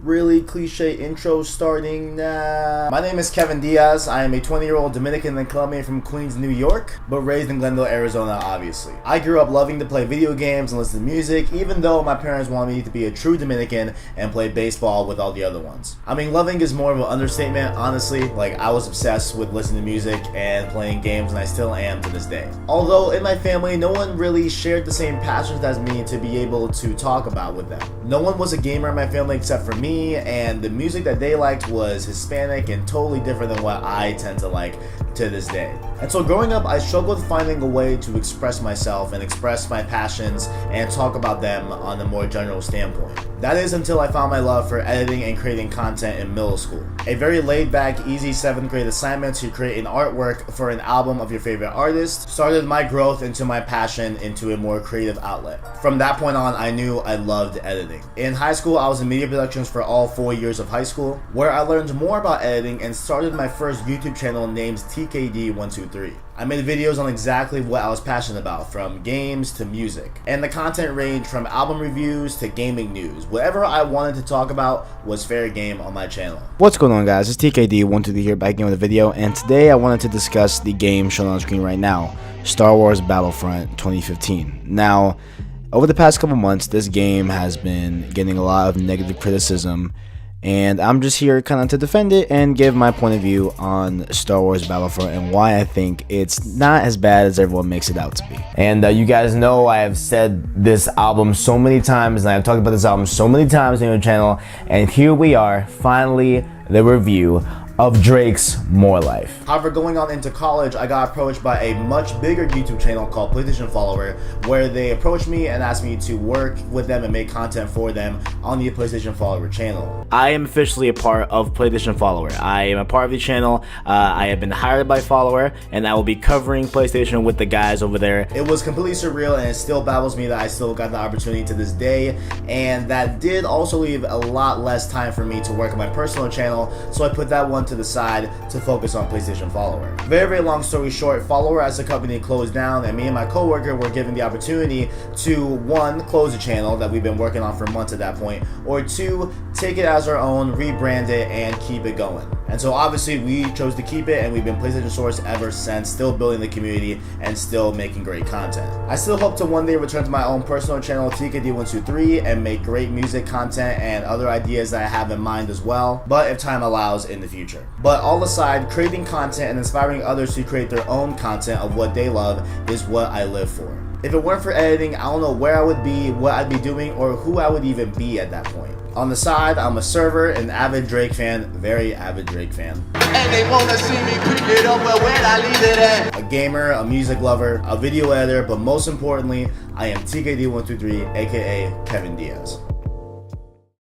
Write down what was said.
Really cliche intro starting now. My name is Kevin Diaz. I am a 20-year-old Dominican and Colombian from Queens, New York, but raised in Glendale, Arizona, obviously. I grew up loving to play video games and listen to music, even though my parents wanted me to be a true Dominican and play baseball with all the other ones. I mean, loving is more of an understatement, honestly. Like, I was obsessed with listening to music and playing games, and I still am to this day. Although, in my family, no one really shared the same passions as me to be able to talk about with them. No one was a gamer in my family except for me, and the music that they liked was Hispanic and totally different than what I tend to like to this day. And so growing up, I struggled finding a way to express myself and express my passions and talk about them on a more general standpoint. That is until I found my love for editing and creating content in middle school. A very laid-back, easy 7th grade assignment to create an artwork for an album of your favorite artist started my growth into my passion into a more creative outlet. From that point on, I knew I loved editing. In high school, I was in media productions for all 4 years of high school, where I learned more about editing and started my first YouTube channel named TKD123. I made videos on exactly what I was passionate about, from games to music. And the content ranged from album reviews to gaming news. Whatever I wanted to talk about was fair game on my channel. What's going on, guys? It's TKD123 here, back again with a video, and today I wanted to discuss the game shown on screen right now, Star Wars Battlefront 2015. Now, over the past couple months, this game has been getting a lot of negative criticism, and I'm just here kind of to defend it and give my point of view on Star Wars Battlefront and why I think it's not as bad as everyone makes it out to be. And you guys know I have said this album so many times, and I've talked about this album so many times on your channel, and here we are, finally, the review of Drake's More Life. However, going on into college, I got approached by a much bigger YouTube channel called PlayStation Follower, where they approached me and asked me to work with them and make content for them on the PlayStation Follower channel. I am officially a part of PlayStation Follower. I am a part of the channel. I have been hired by Follower, and I will be covering PlayStation with the guys over there. It was completely surreal, and it still baffles me that I still got the opportunity to this day, and that did also leave a lot less time for me to work on my personal channel, so I put that one to the side to focus on PlayStation Follower. Very long story short, Follower as a company closed down, and me and my coworker were given the opportunity to, one, close the channel that we've been working on for months at that point, or two, take it as our own, rebrand it, and keep it going. And so obviously we chose to keep it, and we've been PlayStation Source ever since, still building the community and still making great content. I still hope to one day return to my own personal channel, TKD123, and make great music content and other ideas that I have in mind as well, but if time allows, in the future. But all aside, creating content and inspiring others to create their own content of what they love is what I live for. If it weren't for editing, I don't know where I would be, what I'd be doing, or who I would even be at that point. On the side, I'm a server, an avid Drake fan, very avid Drake fan. And they wanna see me pick it up, but where I leave it at? A gamer, a music lover, a video editor, but most importantly, I am TKD123, aka Kevin Diaz.